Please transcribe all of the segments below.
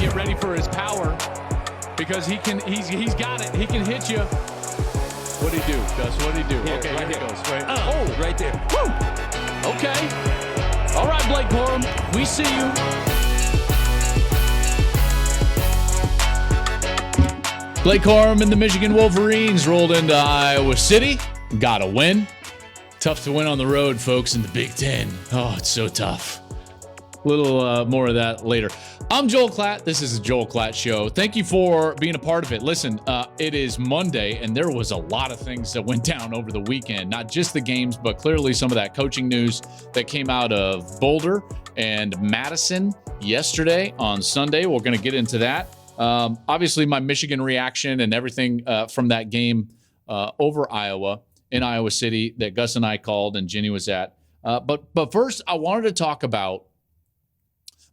get ready for his power because he's got it. He can hit you. What'd he do, Gus? What'd he do? Here, okay, right here here. it goes. Right. Right there. Woo! Okay. All right, Blake Corum. We see you. Blake Corum and the Michigan Wolverines rolled into Iowa City. Got a win. Tough to win on the road, folks, in the Big Ten. Oh, it's so tough. A little more of that later. I'm Joel Klatt. This is the Joel Klatt Show. Thank you for being a part of it. Listen, it is Monday, and there was a lot of things that went down over the weekend. Not just the games, but clearly some of that coaching news that came out of Boulder and Madison yesterday on Sunday. We're going to get into that. Obviously, my Michigan reaction and everything from that game over Iowa in Iowa City that Gus and I called and Ginny was at. But first, I wanted to talk about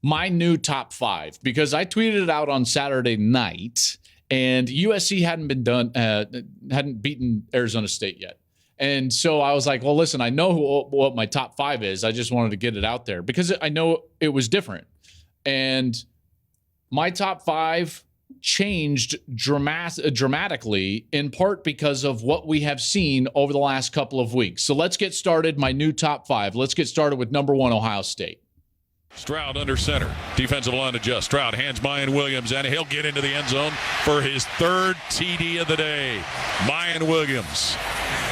my new top five because I tweeted it out on Saturday night, and USC hadn't beaten Arizona State yet. And so I was like, well, listen, I know what my top five is. I just wanted to get it out there because I know it was different. And my top five changed dramatically, in part because of what we have seen over the last couple of weeks. So let's get started. My new top five. Let's get started with number one, Ohio State. Stroud under center. Defensive line adjust. Stroud hands Mayan Williams, and he'll get into the end zone for his third TD of the day. Mayan Williams.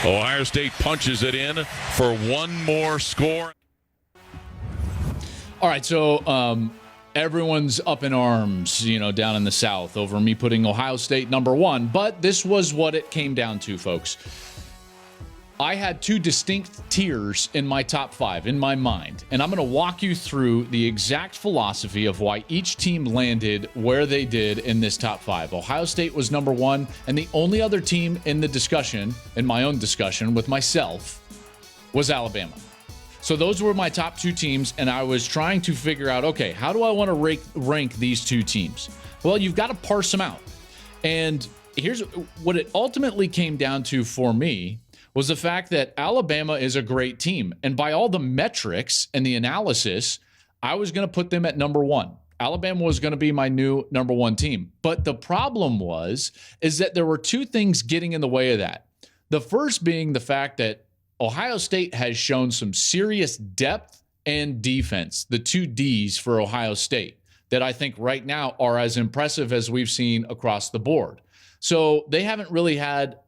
Ohio State punches it in for one more score. All right, so everyone's up in arms, down in the South over me putting Ohio State number one. But this was what it came down to, folks. I had two distinct tiers in my top five in my mind, and I'm going to walk you through the exact philosophy of why each team landed where they did in this top five. Ohio State was number one, and the only other team in the discussion, in my own discussion with myself, was Alabama. So those were my top two teams, and I was trying to figure out, okay, how do I want to rank these two teams? Well, you've got to parse them out. And here's what it ultimately came down to for me was the fact that Alabama is a great team. And by all the metrics and the analysis, I was going to put them at number one. Alabama was going to be my new number one team. But the problem is that there were two things getting in the way of that. The first being the fact that Ohio State has shown some serious depth and defense, the two Ds for Ohio State, that I think right now are as impressive as we've seen across the board. So they haven't really had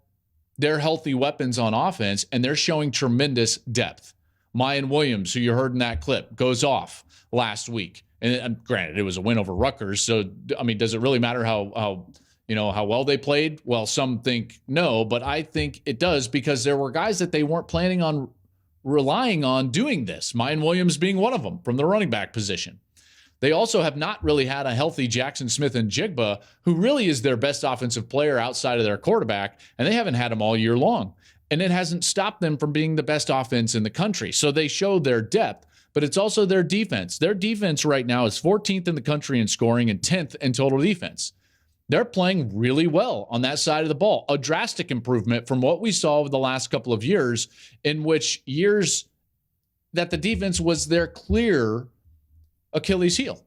their healthy weapons on offense, and they're showing tremendous depth. Mayan Williams, who you heard in that clip, goes off last week. And granted, it was a win over Rutgers. So, I mean, does it really matter how well they played? Well, some think no, but I think it does because there were guys that they weren't planning on relying on doing this. Mayan Williams being one of them from the running back position. They also have not really had a healthy Jackson Smith-Njigba, who really is their best offensive player outside of their quarterback, and they haven't had him all year long. And it hasn't stopped them from being the best offense in the country. So they show their depth, but it's also their defense. Their defense right now is 14th in the country in scoring and 10th in total defense. They're playing really well on that side of the ball. A drastic improvement from what we saw over the last couple of years, in which years that the defense was their clear Achilles heel.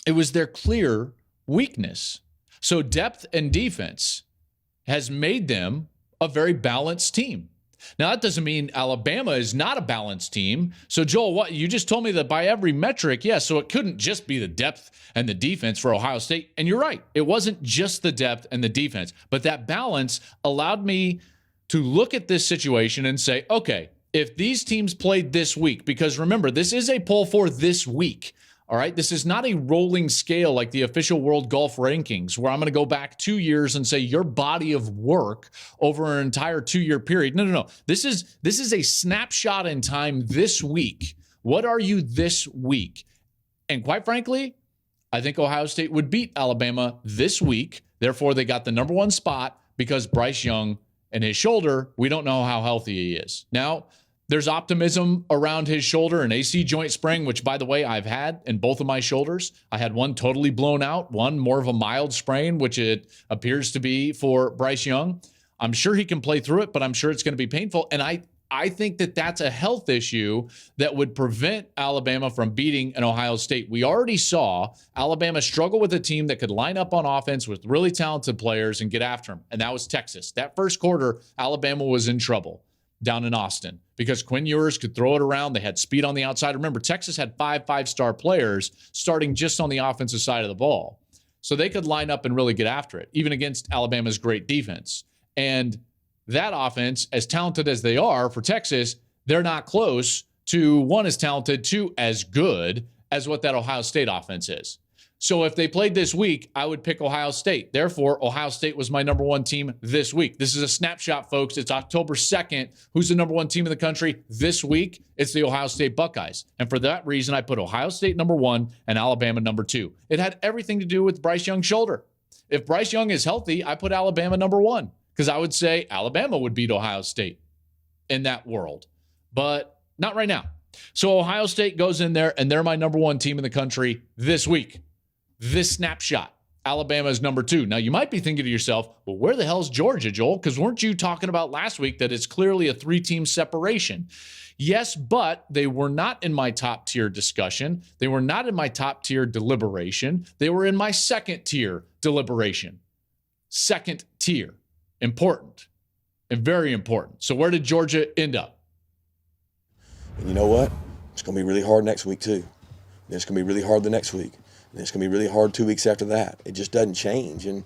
It was their clear weakness. So depth and defense has made them a very balanced team. Now, that doesn't mean Alabama is not a balanced team. So, Joel, what you just told me that by every metric, yes, so it couldn't just be the depth and the defense for Ohio State. And you're right. It wasn't just the depth and the defense. But that balance allowed me to look at this situation and say, okay, if these teams played this week, because remember, this is a poll for this week, all right? This is not a rolling scale like the official World Golf Rankings, where I'm going to go back 2 years and say your body of work over an entire 2-year period. No. This is a snapshot in time this week. What are you this week? And quite frankly, I think Ohio State would beat Alabama this week. Therefore, they got the number one spot because Bryce Young and his shoulder, we don't know how healthy he is. Now, there's optimism around his shoulder, an AC joint sprain, which, by the way, I've had in both of my shoulders. I had one totally blown out, one more of a mild sprain, which it appears to be for Bryce Young. I'm sure he can play through it, but I'm sure it's going to be painful. And I I think that that's a health issue that would prevent Alabama from beating an Ohio State. We already saw Alabama struggle with a team that could line up on offense with really talented players and get after them, and that was Texas. That first quarter, Alabama was in trouble down in Austin because Quinn Ewers could throw it around. They had speed on the outside. Remember, Texas had 5-star players starting just on the offensive side of the ball. So they could line up and really get after it, even against Alabama's great defense. And that offense, as talented as they are for Texas, they're not close to, one, as talented, two, as good as what that Ohio State offense is. So if they played this week, I would pick Ohio State. Therefore, Ohio State was my number one team this week. This is a snapshot, folks. It's October 2nd. Who's the number one team in the country this week? It's the Ohio State Buckeyes. And for that reason, I put Ohio State number one and Alabama number two. It had everything to do with Bryce Young's shoulder. If Bryce Young is healthy, I put Alabama number one because I would say Alabama would beat Ohio State in that world. But not right now. So Ohio State goes in there, and they're my number one team in the country this week. This snapshot, Alabama is number two. Now, you might be thinking to yourself, well, where the hell is Georgia, Joel? Because weren't you talking about last week that it's clearly a three-team separation? Yes, but they were not in my top-tier discussion. They were not in my top-tier deliberation. They were in my second-tier deliberation. Second tier. Important. And very important. So where did Georgia end up? And you know what? It's going to be really hard next week, too. And it's going to be really hard the next week. And it's going to be really hard 2 weeks after that. It just doesn't change. And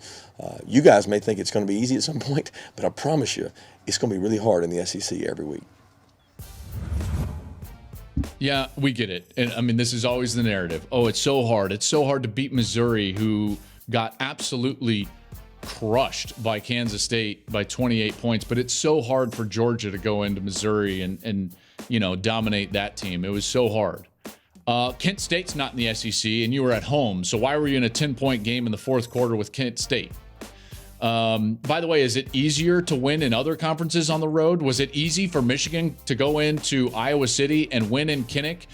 you guys may think it's going to be easy at some point, but I promise you, it's going to be really hard in the SEC every week. Yeah, we get it. And I mean, this is always the narrative. Oh, it's so hard. It's so hard to beat Missouri, who got absolutely crushed by Kansas State by 28 points. But it's so hard for Georgia to go into Missouri and dominate that team. It was so hard. Kent State's not in the SEC, and you were at home. So why were you in a 10-point game in the fourth quarter with Kent State? By the way, is it easier to win in other conferences on the road? Was it easy for Michigan to go into Iowa City and win in Kinnick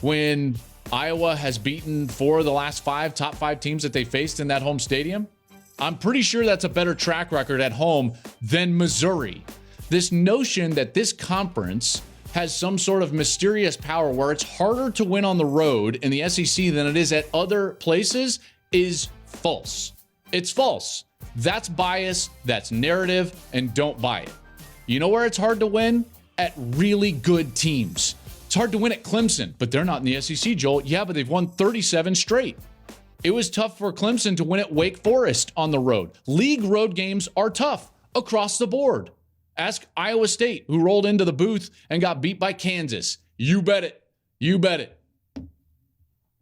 when Iowa has beaten 4 of the last 5 top 5 teams that they faced in that home stadium? I'm pretty sure that's a better track record at home than Missouri. This notion that this conference has some sort of mysterious power where it's harder to win on the road in the SEC than it is at other places is false. It's false. That's bias, that's narrative, and don't buy it. You know where it's hard to win? At really good teams. It's hard to win at Clemson, but they're not in the SEC, Joel. Yeah, but they've won 37 straight. It was tough for Clemson to win at Wake Forest on the road. League road games are tough across the board. Ask Iowa State, who rolled into the booth and got beat by Kansas. You bet it. You bet it.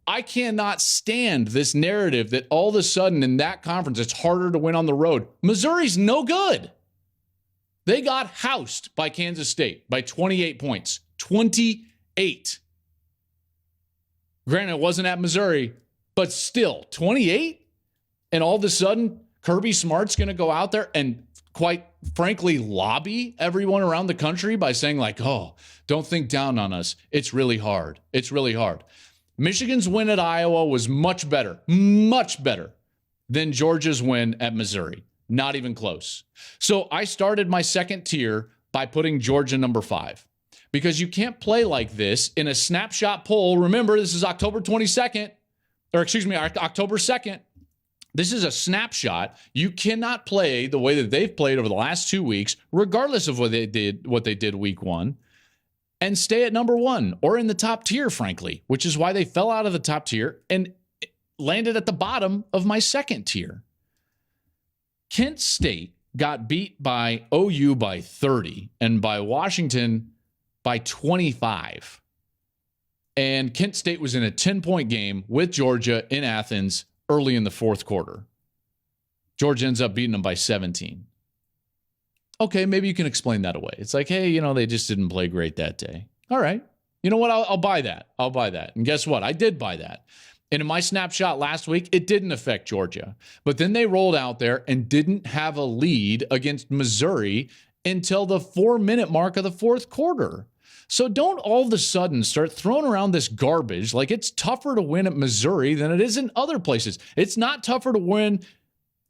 I cannot stand this narrative that all of a sudden in that conference, it's harder to win on the road. Missouri's no good. They got housed by Kansas State by 28 points. 28. Granted, it wasn't at Missouri, but still, 28? And all of a sudden, Kirby Smart's going to go out there and quite frankly lobby everyone around the country by saying like, oh, don't think down on us. It's really hard. It's really hard. Michigan's win at Iowa was much better than Georgia's win at Missouri. Not even close. So I started my second tier by putting Georgia number 5 because you can't play like this in a snapshot poll. Remember, this is October 22nd, October 2nd. This is a snapshot. You cannot play the way that they've played over the last 2 weeks, regardless of what they did week 1, and stay at number 1 or in the top tier, frankly, which is why they fell out of the top tier and landed at the bottom of my second tier. Kent State got beat by OU by 30 and by Washington by 25. And Kent State was in a 10-point game with Georgia in Athens early in the fourth quarter. Georgia ends up beating them by 17. Okay, maybe you can explain that away. It's like, hey, they just didn't play great that day. All right. You know what? I'll buy that. I'll buy that. And guess what? I did buy that. And in my snapshot last week, it didn't affect Georgia. But then they rolled out there and didn't have a lead against Missouri until the 4-minute mark of the fourth quarter. So don't all of a sudden start throwing around this garbage like it's tougher to win at Missouri than it is in other places. It's not tougher to win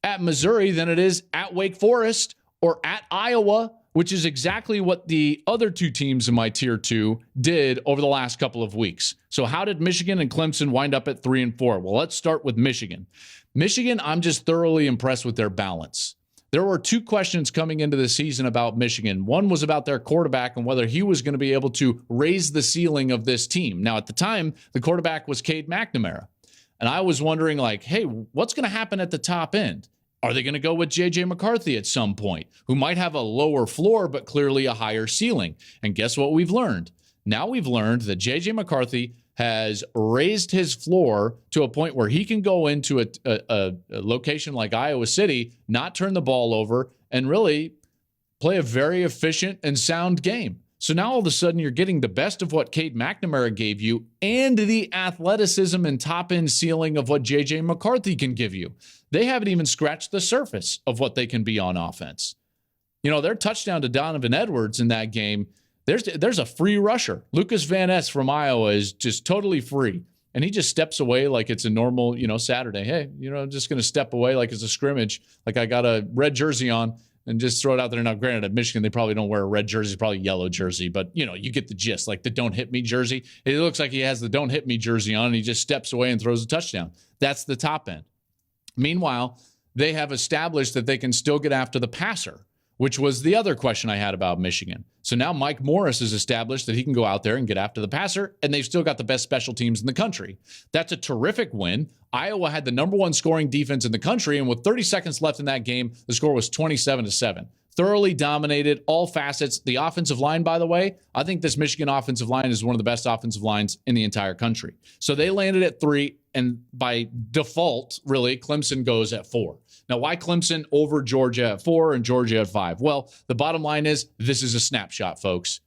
at Missouri than it is at Wake Forest or at Iowa which is exactly what the other two teams in my tier 2 did over the last couple of weeks. So how did Michigan and Clemson wind up at 3 and 4? Well, let's start with Michigan. Michigan, I'm just thoroughly impressed with their balance. There were two questions coming into the season about Michigan. One was about their quarterback and whether he was going to be able to raise the ceiling of this team. Now, at the time, the quarterback was Cade McNamara. And I was wondering, like, hey, what's going to happen at the top end? Are they going to go with J.J. McCarthy at some point, who might have a lower floor but clearly a higher ceiling? And guess what we've learned? Now we've learned that J.J. McCarthy has raised his floor to a point where he can go into a location like Iowa City, not turn the ball over, and really play a very efficient and sound game. So now all of a sudden you're getting the best of what Cade McNamara gave you and the athleticism and top-end ceiling of what J.J. McCarthy can give you. They haven't even scratched the surface of what they can be on offense. You know, their touchdown to Donovan Edwards in that game, there's a free rusher. Lucas Van Ness from Iowa is just totally free. And he just steps away like it's a normal, Saturday. Hey, I'm just going to step away like it's a scrimmage, like I got a red jersey on and just throw it out there. Now, granted, at Michigan, they probably don't wear a red jersey, probably yellow jersey. But, you get the gist, like the don't hit me jersey. It looks like he has the don't hit me jersey on and he just steps away and throws a touchdown. That's the top end. Meanwhile, they have established that they can still get after the passer, which was the other question I had about Michigan. So now Mike Morris has established that he can go out there and get after the passer, and they've still got the best special teams in the country. That's a terrific win. Iowa had the number one scoring defense in the country, and with 30 seconds left in that game, the score was 27-7. Thoroughly dominated all facets. The offensive line, by the way, I think this Michigan offensive line is one of the best offensive lines in the entire country. So they landed at 3, and by default, really, Clemson goes at 4. Now, why Clemson over Georgia at 4 and Georgia at 5? Well, the bottom line is this is a snapshot, folks.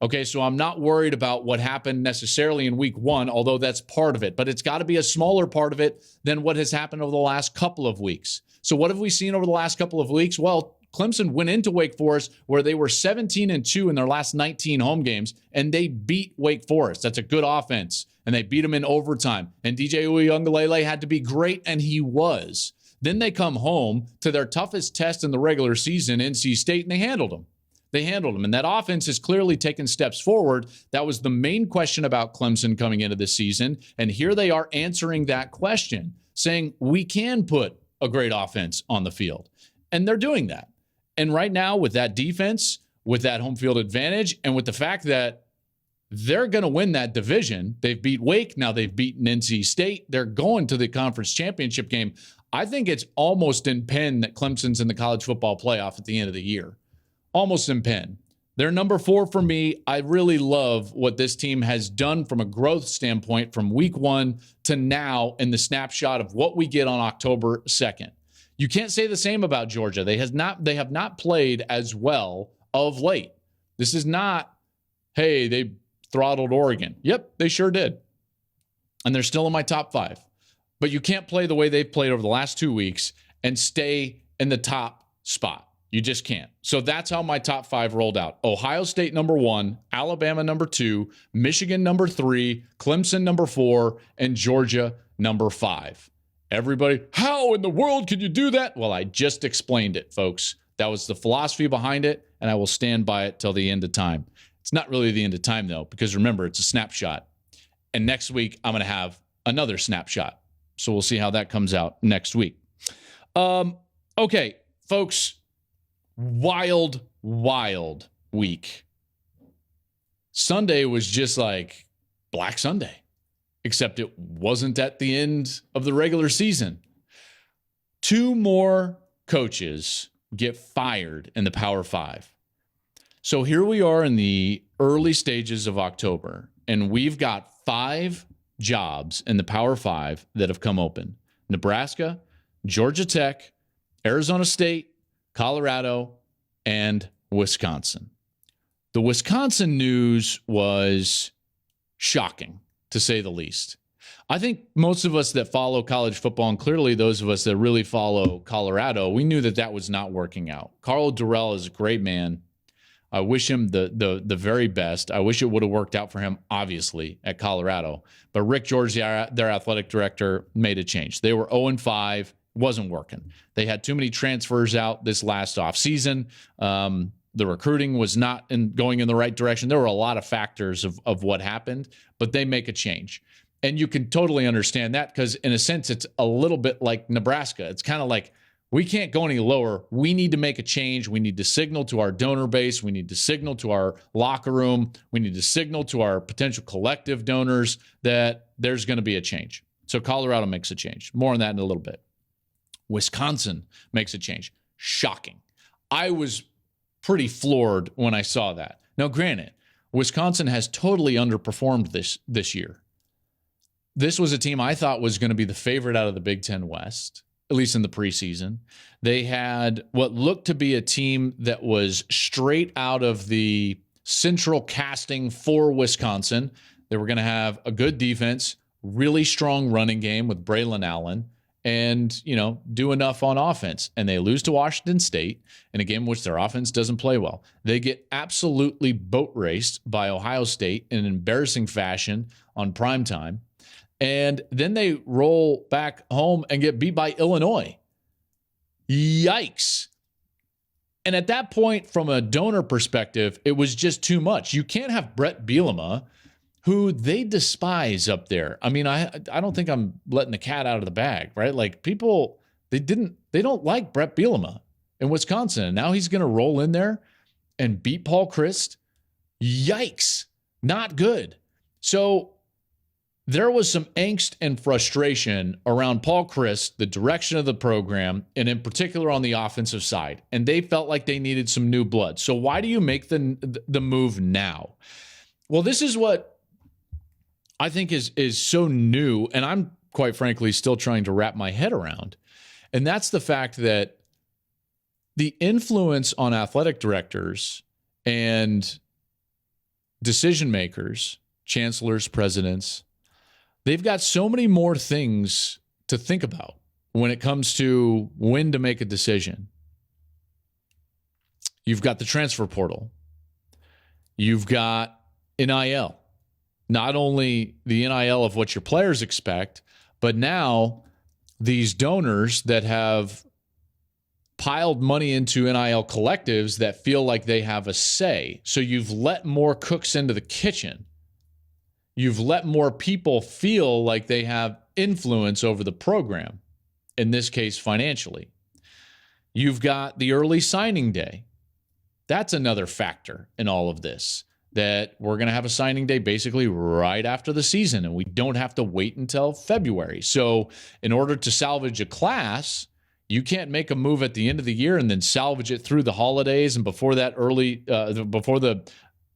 Okay, so I'm not worried about what happened necessarily in week 1, although that's part of it. But it's got to be a smaller part of it than what has happened over the last couple of weeks. So what have we seen over the last couple of weeks? Well, Clemson went into Wake Forest where they were 17-2 in their last 19 home games, and they beat Wake Forest. That's a good offense, and they beat them in overtime. And DJ Uiagalelei had to be great, and he was. Then they come home to their toughest test in the regular season, NC State, and they handled them. And that offense has clearly taken steps forward. That was the main question about Clemson coming into this season, and here they are answering that question, saying we can put a great offense on the field, and they're doing that. And right now, with that defense, with that home field advantage, and with the fact that they're going to win that division, they've beat Wake, now they've beaten NC State, they're going to the conference championship game. I think it's almost in pen that Clemson's in the college football playoff at the end of the year. Almost in pen. They're number 4 for me. I really love what this team has done from a growth standpoint from week 1 to now in the snapshot of what we get on October 2nd. You can't say the same about Georgia. They have not played as well of late. This is not, hey, they throttled Oregon. Yep, they sure did. And they're still in my top 5. But you can't play the way they've played over the last 2 weeks and stay in the top spot. You just can't. So that's how my top 5 rolled out. Ohio State number 1, Alabama number 2, Michigan number 3, Clemson number 4, and Georgia number 5. Everybody, how in the world could you do that? Well, I just explained it, folks. That was the philosophy behind it, and I will stand by it till the end of time. It's not really the end of time, though, because remember, it's a snapshot. And next week, I'm going to have another snapshot. So we'll see how that comes out next week. Okay, folks, wild week. Sunday was just like Black Sunday. Except it wasn't at the end of the regular season. 2 more coaches get fired in the Power 5. So here we are in the early stages of October, and we've got 5 jobs in the Power 5 that have come open. Nebraska, Georgia Tech, Arizona State, Colorado, and Wisconsin. The Wisconsin news was shocking, to say the least. I think most of us that follow college football, and clearly those of us that really follow Colorado, we knew that was not working out. Karl Dorrell is a great man. I wish him the very best. I wish it would have worked out for him, obviously, at Colorado. But Rick George, their athletic director, made a change. They were 0-5. Wasn't working. They had too many transfers out this last offseason. The recruiting was not going in the right direction. There were a lot of factors of what happened, but they make a change. And you can totally understand that because in a sense, it's a little bit like Nebraska. It's kind of like, we can't go any lower. We need to make a change. We need to signal to our donor base. We need to signal to our locker room. We need to signal to our potential collective donors that there's going to be a change. So Colorado makes a change. More on that in a little bit. Wisconsin makes a change. Shocking. I was pretty floored when I saw that. Now, granted, Wisconsin has totally underperformed this year. This was a team I thought was going to be the favorite out of the Big Ten West, at least in the preseason. They had what looked to be a team that was straight out of the central casting for Wisconsin. They were going to have a good defense, really strong running game with Braylon Allen, and, do enough on offense. And they lose to Washington State in a game in which their offense doesn't play well. They get absolutely boat raced by Ohio State in an embarrassing fashion on primetime. And then they roll back home and get beat by Illinois. Yikes. And at that point, from a donor perspective, it was just too much. You can't have Brett Bielema, who they despise up there. I mean, I don't think I'm letting the cat out of the bag, right? Like, people, they don't like Brett Bielema in Wisconsin. And now he's going to roll in there and beat Paul Chryst. Yikes. Not good. So there was some angst and frustration around Paul Chryst, the direction of the program, and in particular on the offensive side. And they felt like they needed some new blood. So why do you make the move now? Well, this is what I think is so new, and I'm quite frankly still trying to wrap my head around. And that's the fact that the influence on athletic directors and decision makers, chancellors, presidents, they've got so many more things to think about when it comes to when to make a decision. You've got the transfer portal. You've got NIL. Not only the NIL of what your players expect, but now these donors that have piled money into NIL collectives that feel like they have a say. So you've let more cooks into the kitchen. You've let more people feel like they have influence over the program, in this case, financially. You've got the early signing day. That's another factor in all of this, that we're going to have a signing day basically right after the season, and we don't have to wait until February. So in order to salvage a class, you can't make a move at the end of the year and then salvage it through the holidays and before that before the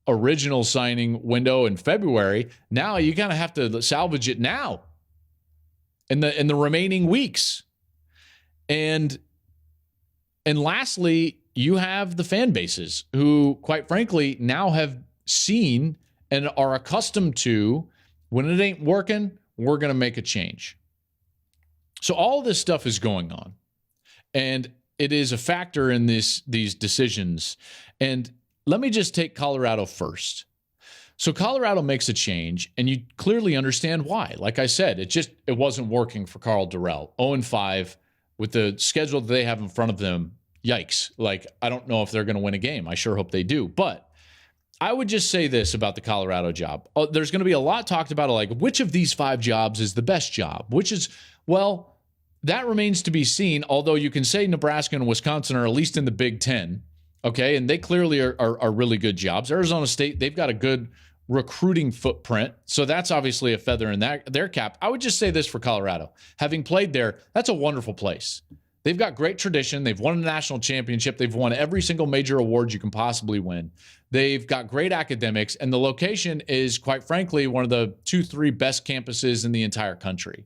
original signing window in February. Now you kind of have to salvage it now in the remaining weeks. And lastly, you have the fan bases who, quite frankly, now have seen and are accustomed to, when it ain't working, we're going to make a change. So all of this stuff is going on, and it is a factor in these decisions. And let me just take Colorado first. So Colorado makes a change, and you clearly understand why. Like I said, it wasn't working for Karl Dorrell. 0-5 with the schedule that they have in front of them. Yikes. Like, I don't know if they're going to win a game. I sure hope they do. But I would just say this about the Colorado job. There's going to be a lot talked about, like, which of these 5 jobs is the best job? Well, that remains to be seen, although you can say Nebraska and Wisconsin are at least in the Big Ten. Okay, and they clearly are really good jobs. Arizona State, they've got a good recruiting footprint, so that's obviously a feather in their cap. I would just say this for Colorado. Having played there, that's a wonderful place. They've got great tradition. They've won a national championship. They've won every single major award you can possibly win. They've got great academics, and the location is, quite frankly, one of the 2-3 best campuses in the entire country.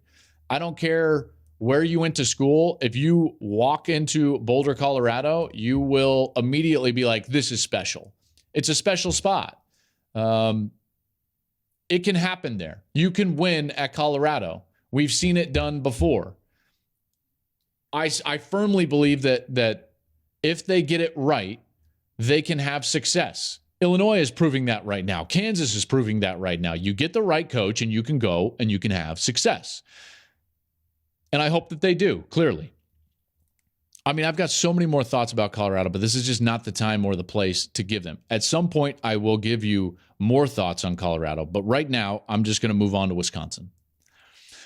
I don't care where you went to school. If you walk into Boulder, Colorado, you will immediately be like, this is special. It's a special spot. It can happen there. You can win at Colorado. We've seen it done before. I firmly believe that if they get it right, they can have success. Illinois is proving that right now. Kansas is proving that right now. You get the right coach and you can go and you can have success. And I hope that they do, clearly. I mean, I've got so many more thoughts about Colorado, but this is just not the time or the place to give them. At some point, I will give you more thoughts on Colorado, but right now, I'm just going to move on to Wisconsin.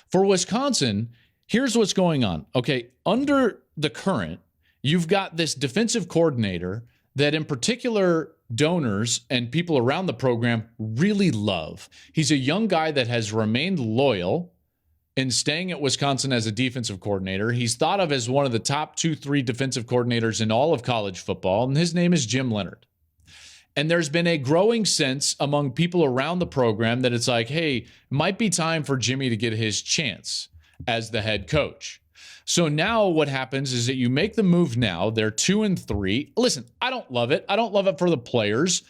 For Wisconsin, here's what's going on. Okay, under the current, you've got this defensive coordinator that in particular donors and people around the program really love. He's a young guy that has remained loyal in staying at Wisconsin as a defensive coordinator. He's thought of as one of the top 2-3 defensive coordinators in all of college football, and his name is Jim Leonhard. And there's been a growing sense among people around the program that it's like, hey, it might be time for Jimmy to get his chance as the head coach. So now what happens is that you make the move now. They're 2-3. Listen, I don't love it. I don't love it for the players,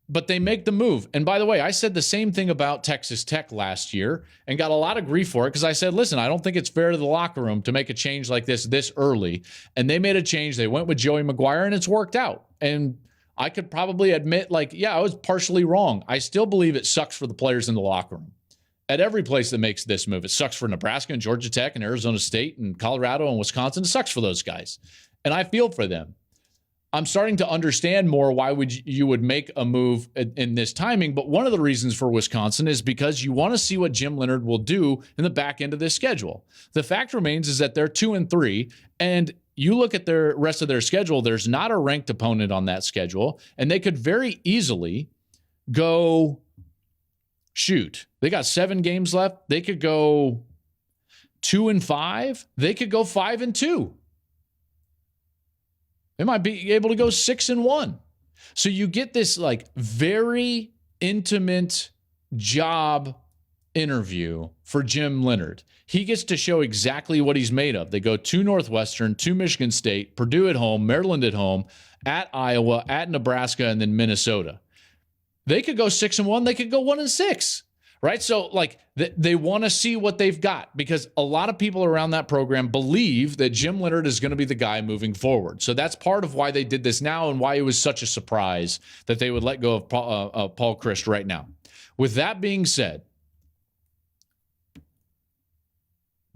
but they make the move. And by the way, I said the same thing about Texas Tech last year and got a lot of grief for it because I said, listen, I don't think it's fair to the locker room to make a change like this early. And they made a change. They went with Joey McGuire, and it's worked out. And I could probably admit, I was partially wrong. I still believe it sucks for the players in the locker room. At every place that makes this move, it sucks for Nebraska and Georgia Tech and Arizona State and Colorado and Wisconsin. It sucks for those guys. And I feel for them. I'm starting to understand more why you would make a move in this timing. But one of the reasons for Wisconsin is because you want to see what Jim Leonhard will do in the back end of this schedule. The fact remains is that they're 2-3, and you look at the rest of their schedule, there's not a ranked opponent on that schedule, and they could very easily go, they got 7 games left. They could go 2-5. They could go 5-2. They might be able to go 6-1. So you get this very intimate job interview for Jim Leonhard. He gets to show exactly what he's made of. They go to Northwestern, to Michigan State, Purdue at home, Maryland at home, at Iowa, at Nebraska, and then Minnesota. They could go 6-1. They could go 1-6. Right? So they want to see what they've got because a lot of people around that program believe that Jim Leonhard is going to be the guy moving forward. So that's part of why they did this now and why it was such a surprise that they would let go of Paul Chryst right now. With that being said,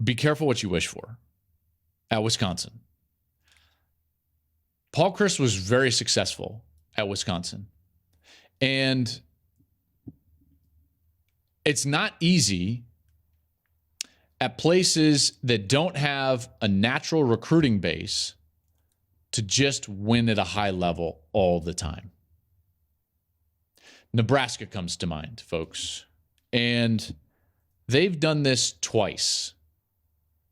be careful what you wish for at Wisconsin. Paul Chryst was very successful at Wisconsin. And it's not easy at places that don't have a natural recruiting base to just win at a high level all the time. Nebraska comes to mind, folks. And they've done this twice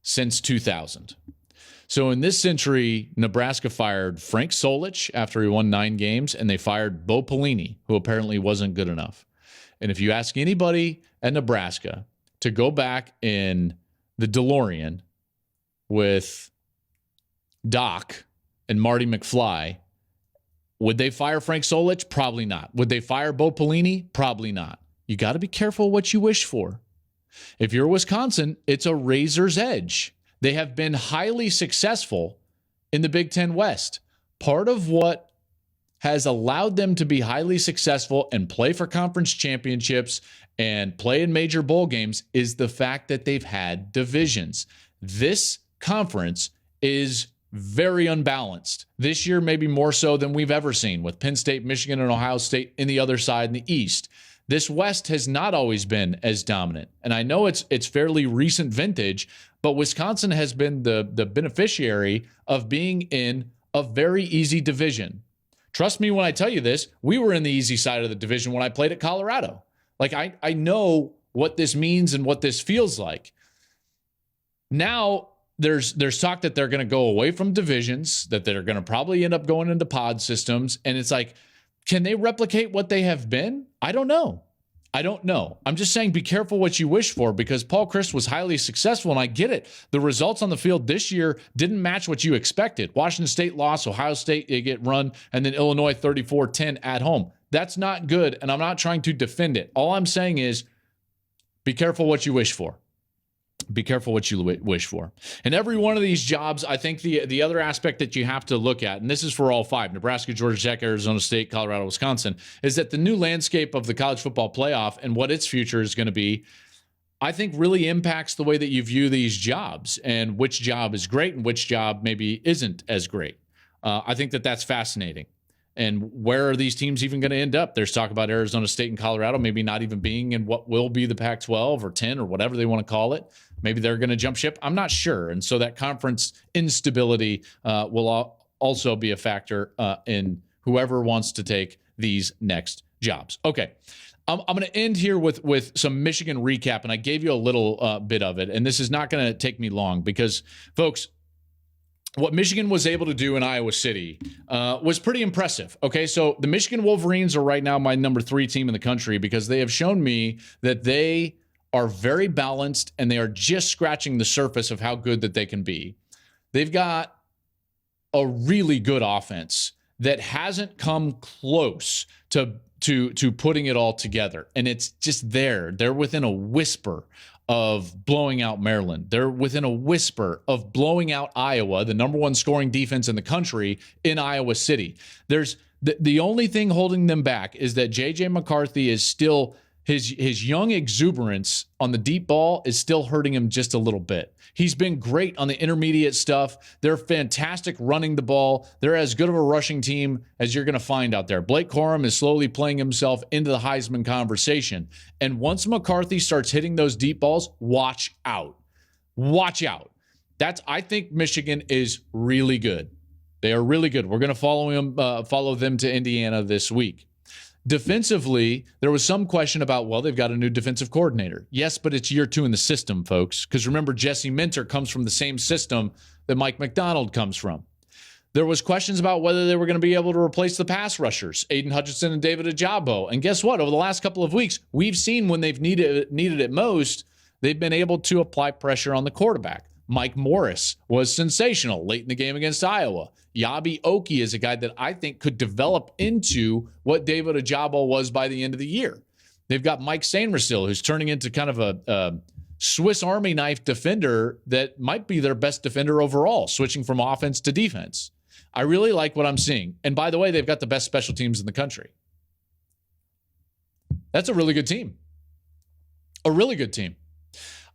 since 2000. So in this century, Nebraska fired Frank Solich after he won 9 games, and they fired Bo Pelini, who apparently wasn't good enough. And if you ask anybody at Nebraska to go back in the DeLorean with Doc and Marty McFly, would they fire Frank Solich? Probably not. Would they fire Bo Pelini? Probably not. You got to be careful what you wish for. If you're Wisconsin, it's a razor's edge. They have been highly successful in the Big Ten West. Part of what has allowed them to be highly successful and play for conference championships and play in major bowl games is the fact that they've had divisions. This conference is very unbalanced. This year, maybe more so than we've ever seen, with Penn State, Michigan, and Ohio State in the other side in the East. This West has not always been as dominant. And I know it's fairly recent vintage, but Wisconsin has been the beneficiary of being in a very easy division. Trust me when I tell you this, we were in the easy side of the division when I played at Colorado. I know what this means and what this feels like. Now, there's talk that they're going to go away from divisions, that they're going to probably end up going into pod systems. And it's like, can they replicate what they have been? I don't know. I'm just saying be careful what you wish for because Paul Chryst was highly successful, and I get it. The results on the field this year didn't match what you expected. Washington State lost, Ohio State, they get run, and then Illinois 34-10 at home. That's not good, and I'm not trying to defend it. All I'm saying is be careful what you wish for. Be careful what you wish for. And every one of these jobs, I think the other aspect that you have to look at, and this is for all 5, Nebraska, Georgia Tech, Arizona State, Colorado, Wisconsin, is that the new landscape of the college football playoff and what its future is going to be, I think really impacts the way that you view these jobs and which job is great and which job maybe isn't as great. I think that that's fascinating. And where are these teams even going to end up? There's talk about Arizona State and Colorado maybe not even being in what will be the Pac-12 or 10 or whatever they want to call it. Maybe they're going to jump ship. I'm not sure. And so that conference instability will also be a factor in whoever wants to take these next jobs. Okay. I'm going to end here with some Michigan recap, and I gave you a little bit of it, and this is not going to take me long because, folks, what Michigan was able to do in Iowa City was pretty impressive. Okay, so the Michigan Wolverines are right now my number 3 team in the country because they have shown me that they are very balanced and they are just scratching the surface of how good that they can be. They've got a really good offense that hasn't come close to putting it all together. And it's just there. They're within a whisper of blowing out Maryland. They're within a whisper of blowing out Iowa, the number 1 scoring defense in the country, in Iowa City. There's the only thing holding them back is that J.J. McCarthy is still, his young exuberance on the deep ball is still hurting him just a little bit. He's been great on the intermediate stuff. They're fantastic running the ball. They're as good of a rushing team as you're going to find out there. Blake Corum is slowly playing himself into the Heisman conversation. And once McCarthy starts hitting those deep balls, watch out. Watch out. I think Michigan is really good. They are really good. We're going to follow them to Indiana this week. Defensively, there was some question about, well, they've got a new defensive coordinator. Yes, but it's year 2 in the system, folks. Because remember, Jesse Minter comes from the same system that Mike McDonald comes from. There was questions about whether they were going to be able to replace the pass rushers, Aiden Hutchinson and David Ojabo. And guess what? Over the last couple of weeks, we've seen when they've needed it most, they've been able to apply pressure on the quarterback. Mike Morris was sensational late in the game against Iowa. Yabi Oki is a guy that I think could develop into what David Ojabo was by the end of the year. They've got Mike Sainristil, who's turning into kind of a Swiss Army knife defender that might be their best defender overall, switching from offense to defense. I really like what I'm seeing. And by the way, they've got the best special teams in the country. That's a really good team. A really good team.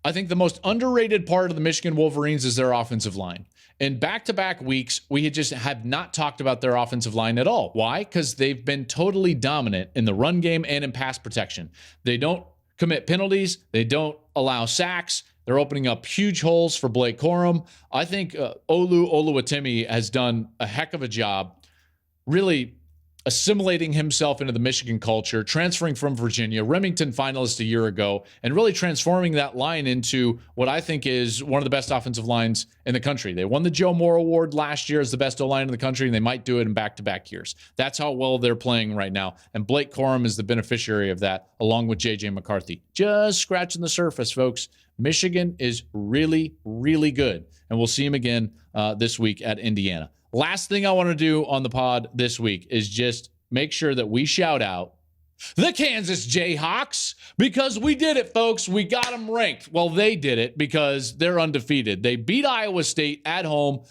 I think the most underrated part of the Michigan Wolverines is their offensive line. In back-to-back weeks, we have not talked about their offensive line at all. Why? Because they've been totally dominant in the run game and in pass protection. They don't commit penalties. They don't allow sacks. They're opening up huge holes for Blake Corum. I think Olu Oluwatimi has done a heck of a job really assimilating himself into the Michigan culture, transferring from Virginia, Remington finalist a year ago, and really transforming that line into what I think is one of the best offensive lines in the country. They won the Joe Moore Award last year as the best O-line in the country, and they might do it in back-to-back years. That's how well they're playing right now, and Blake Corum is the beneficiary of that, along with J.J. McCarthy. Just scratching the surface, folks. Michigan is really, really good, and we'll see him again this week at Indiana. Last thing I want to do on the pod this week is just make sure that we shout out the Kansas Jayhawks because we did it, folks. We got them ranked. Well, they did it because they're undefeated. They beat Iowa State at home.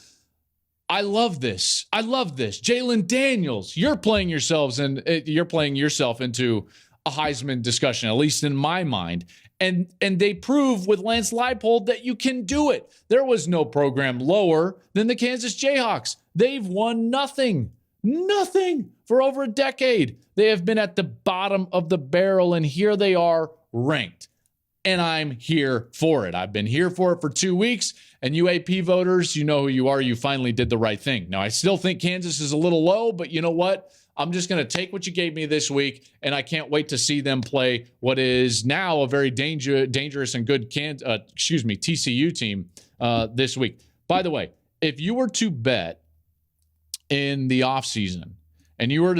I love this. I love this. Jalen Daniels, you're playing yourself into a Heisman discussion, at least in my mind. And they prove with Lance Leipold that you can do it. There was no program lower than the Kansas Jayhawks. They've won nothing for over a decade. They have been at the bottom of the barrel, and here they are ranked. And I'm here for it. I've been here for it for 2 weeks, and you AP voters, you know who you are. You finally did the right thing. Now, I still think Kansas is a little low, but you know what? I'm just going to take what you gave me this week, and I can't wait to see them play what is now a very dangerous and good TCU team this week. By the way, if you were to bet in the offseason and you were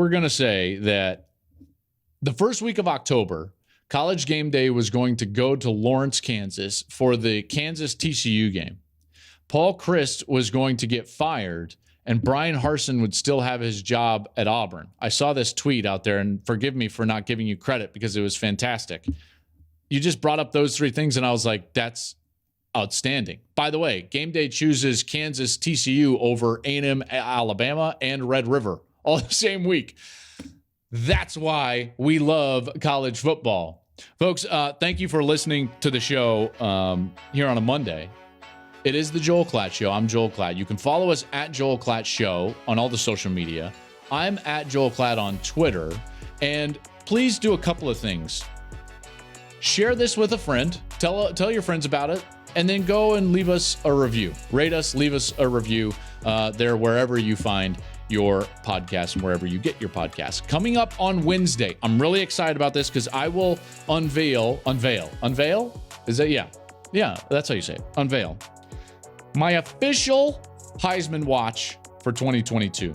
going to say that the first week of October, College Game Day was going to go to Lawrence, Kansas for the Kansas TCU game, Paul Chryst was going to get fired, and Brian Harsin would still have his job at Auburn. I saw this tweet out there, and forgive me for not giving you credit because it was fantastic. You just brought up those 3 things, and I was like, that's outstanding. By the way, Game Day chooses Kansas TCU over A&M Alabama and Red River all the same week. That's why we love college football. Folks, thank you for listening to the show here on a Monday. It is the Joel Klatt Show. I'm Joel Klatt. You can follow us at Joel Klatt Show on all the social media. I'm at Joel Klatt on Twitter. And please do a couple of things. Share this with a friend. Tell your friends about it. And then go and leave us a review. Rate us, leave us a review there wherever you find your podcast and wherever you get your podcast. Coming up on Wednesday, I'm really excited about this because I will unveil? Is that, yeah, that's how you say it, unveil my official Heisman watch for 2022.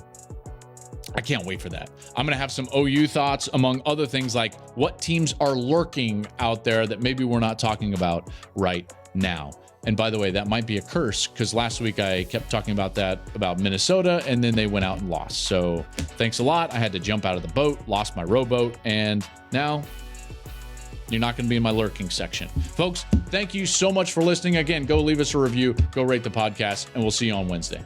I can't wait for that. I'm going to have some OU thoughts, among other things like what teams are lurking out there that maybe we're not talking about right now. And by the way, that might be a curse because last week I kept talking about Minnesota, and then they went out and lost. So thanks a lot. I had to jump out of the boat, lost my rowboat, and now you're not going to be in my lurking section. Folks, thank you so much for listening. Again, go leave us a review, go rate the podcast, and we'll see you on Wednesday.